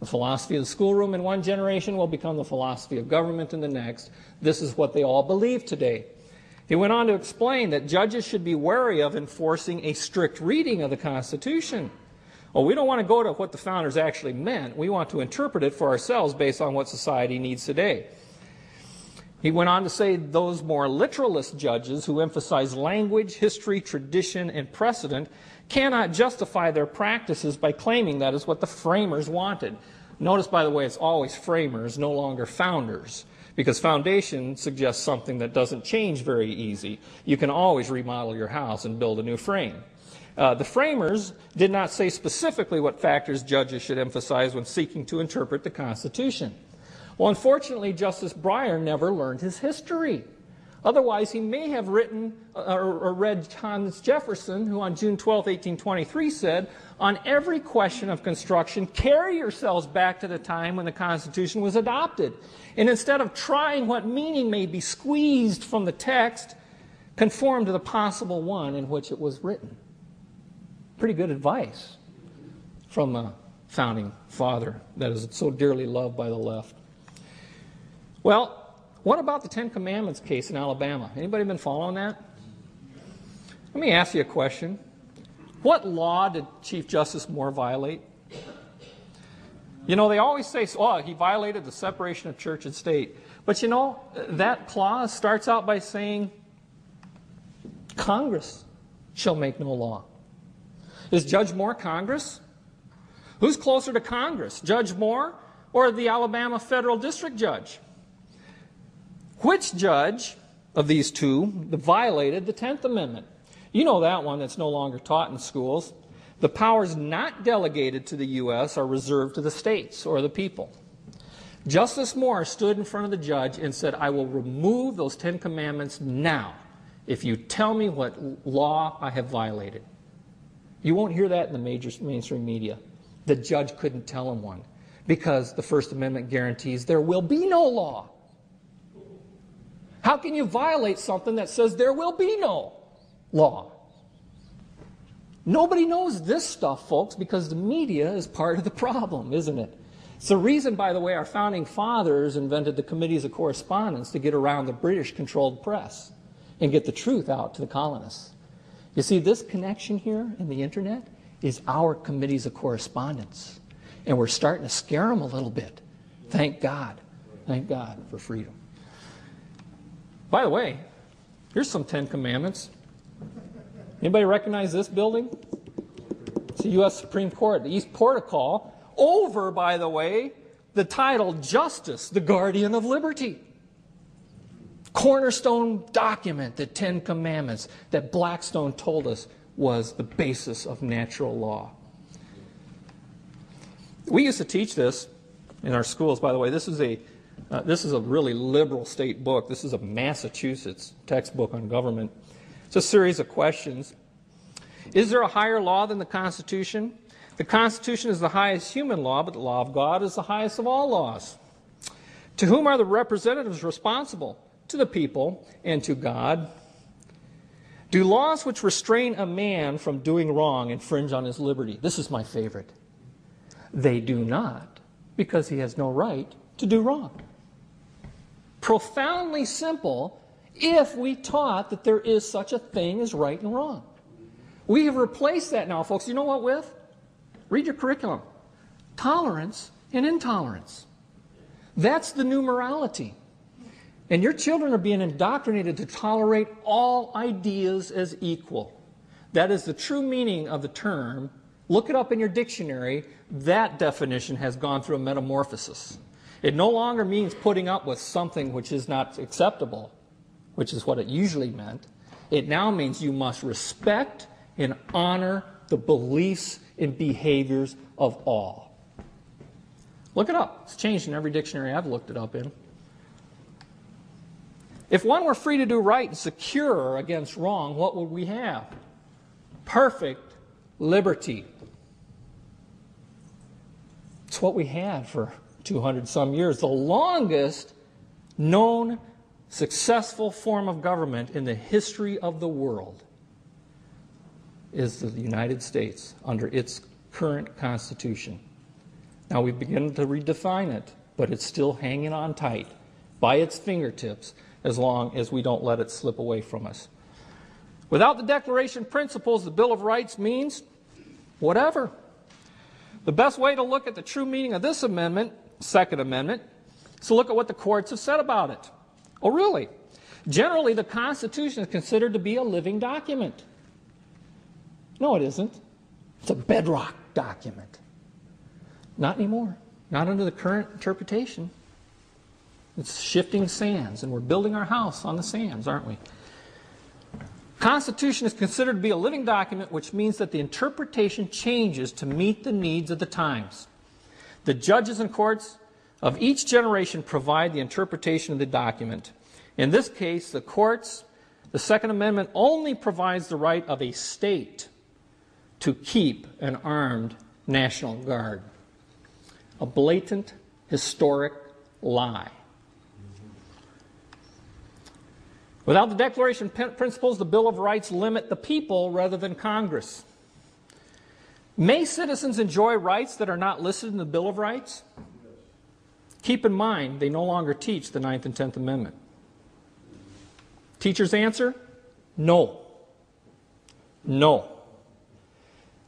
The philosophy of the schoolroom in one generation will become the philosophy of government in the next. This is what they all believe today. He went on to explain that judges should be wary of enforcing a strict reading of the Constitution. Well, we don't want to go to what the founders actually meant. We want to interpret it for ourselves based on what society needs today. He went on to say those more literalist judges who emphasize language, history, tradition, and precedent cannot justify their practices by claiming that is what the framers wanted. Notice, by the way, it's always framers, no longer founders, because foundation suggests something that doesn't change very easy. You can always remodel your house and build a new frame. The framers did not say specifically what factors judges should emphasize when seeking to interpret the Constitution. Well, unfortunately, Justice Breyer never learned his history. Otherwise, he may have written or read Thomas Jefferson, who on June 12, 1823 said, "On every question of construction, carry yourselves back to the time when the Constitution was adopted. And instead of trying what meaning may be squeezed from the text, conform to the possible one in which it was written." Pretty good advice from a founding father that is so dearly loved by the left. Well, what about the Ten Commandments case in Alabama? Anybody been following that? Let me ask you a question. What law did Chief Justice Moore violate? You know, they always say, oh, he violated the separation of church and state. But you know, that clause starts out by saying, Congress shall make no law. Is Judge Moore Congress? Who's closer to Congress, Judge Moore or the Alabama federal district judge? Which judge of these two violated the 10th Amendment? You know that one that's no longer taught in schools. The powers not delegated to the U.S. are reserved to the states or the people. Justice Moore stood in front of the judge and said, I will remove those 10 Commandments now if you tell me what law I have violated. You won't hear that in the major mainstream media. The judge couldn't tell him one because the First Amendment guarantees there will be no law. How can you violate something that says there will be no law? Nobody knows this stuff, folks, because the media is part of the problem, isn't it? It's the reason, by the way, our founding fathers invented the committees of correspondence to get around the British-controlled press and get the truth out to the colonists. You see, this connection here in the internet is our committees of correspondence. And we're starting to scare them a little bit. Thank God. Thank God for freedom. By the way, here's some 10 Commandments. Anybody recognize this building? It's the U.S. Supreme Court, the East Portico, over, by the way, the title Justice, the Guardian of Liberty. Cornerstone document, the 10 Commandments, that Blackstone told us was the basis of natural law. We used to teach this in our schools, by the way. This is a really liberal state book. This is a Massachusetts textbook on government. It's a series of questions. Is there a higher law than the Constitution? The Constitution is the highest human law, but the law of God is the highest of all laws. To whom are the representatives responsible? To the people and to God. Do laws which restrain a man from doing wrong infringe on his liberty? This is my favorite. They do not, because he has no right to do wrong. Profoundly simple if we taught that there is such a thing as right and wrong. We have replaced that now, folks. You know what with? Read your curriculum. Tolerance and intolerance. That's the new morality. And your children are being indoctrinated to tolerate all ideas as equal. That is the true meaning of the term. Look it up in your dictionary. That definition has gone through a metamorphosis. It no longer means putting up with something which is not acceptable, which is what it usually meant. It now means you must respect and honor the beliefs and behaviors of all. Look it up. It's changed in every dictionary I've looked it up in. If one were free to do right and secure against wrong, what would we have? Perfect liberty. It's what we had for 200 some years. The longest known successful form of government in the history of the world is the United States under its current Constitution. Now we begin to redefine it, but it's still hanging on tight by its fingertips as long as we don't let it slip away from us. Without the Declaration of Principles, the Bill of Rights means whatever. The best way to look at the true meaning of this amendment, Second Amendment, is to look at what the courts have said about it. Oh, really? Generally, the Constitution is considered to be a living document. No, it isn't. It's a bedrock document. Not anymore. Not under the current interpretation. It's shifting sands, and we're building our house on the sands, aren't we? Constitution is considered to be a living document, which means that the interpretation changes to meet the needs of the times. The judges and courts of each generation provide the interpretation of the document. In this case, the courts, the Second Amendment only provides the right of a state to keep an armed National Guard. A blatant, historic lie. Without the Declaration of Principles, the Bill of Rights limit the people rather than Congress. May citizens enjoy rights that are not listed in the Bill of Rights? Keep in mind, they no longer teach the 9th and 10th Amendment. Teacher's answer? No. No.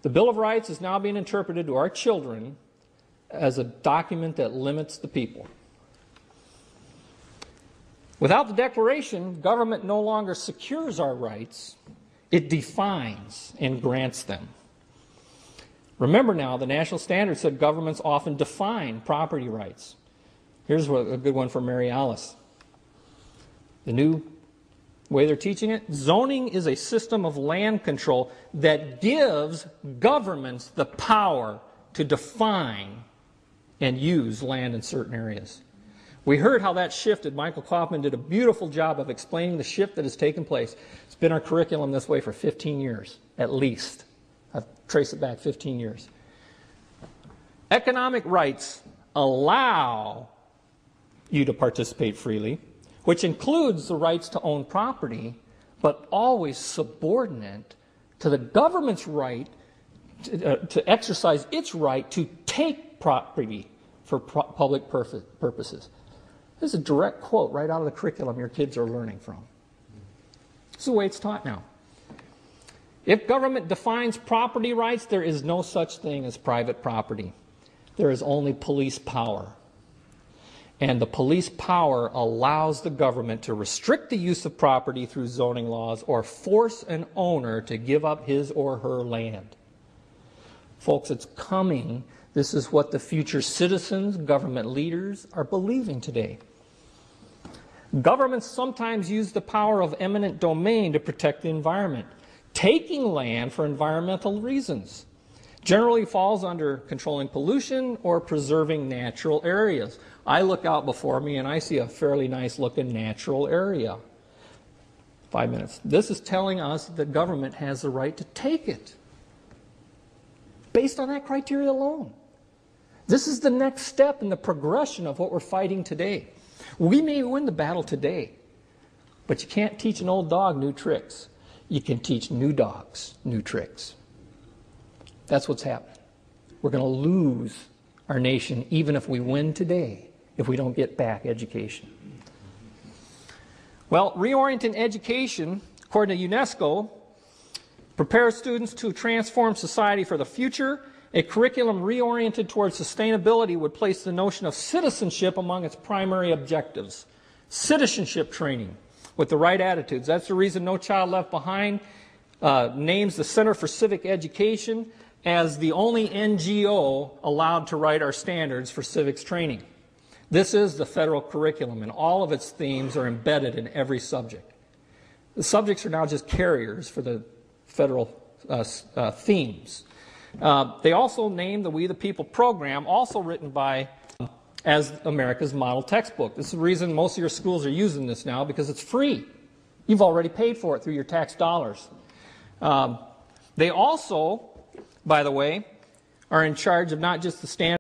The Bill of Rights is now being interpreted to our children as a document that limits the people. Without the Declaration, government no longer secures our rights, it defines and grants them. Remember now, the national standard said governments often define property rights. Here's a good one for Mary Alice. The new way they're teaching it, zoning is a system of land control that gives governments the power to define and use land in certain areas. We heard how that shifted. Michael Kaufman did a beautiful job of explaining the shift that has taken place. It's been our curriculum this way for 15 years, at least. I've traced it back 15 years. Economic rights allow you to participate freely, which includes the rights to own property, but always subordinate to the government's right to exercise its right to take property for public purposes. This is a direct quote right out of the curriculum your kids are learning from. This is the way it's taught now. If government defines property rights, there is no such thing as private property. There is only police power. And the police power allows the government to restrict the use of property through zoning laws or force an owner to give up his or her land. Folks, it's coming. This is what the future citizens, government leaders are believing today. Governments sometimes use the power of eminent domain to protect the environment, taking land for environmental reasons. Generally falls under controlling pollution or preserving natural areas. I look out before me and I see a fairly nice looking natural area. 5 minutes. This is telling us that the government has the right to take it based on that criteria alone. This is the next step in the progression of what we're fighting today. We may win the battle today, but you can't teach an old dog new tricks. You can teach new dogs new tricks. That's what's happening. We're going to lose our nation even if we win today, if we don't get back education. Well, reorienting education, according to UNESCO, prepares students to transform society for the future. A curriculum reoriented towards sustainability would place the notion of citizenship among its primary objectives. Citizenship training with the right attitudes. That's the reason No Child Left Behind names the Center for Civic Education as the only NGO allowed to write our standards for civics training. This is the federal curriculum, and all of its themes are embedded in every subject. The subjects are now just carriers for the federal themes. They also named the We the People program, also written by as America's model textbook. This is the reason most of your schools are using this now, because it's free. You've already paid for it through your tax dollars. They also, by the way, are in charge of not just the standard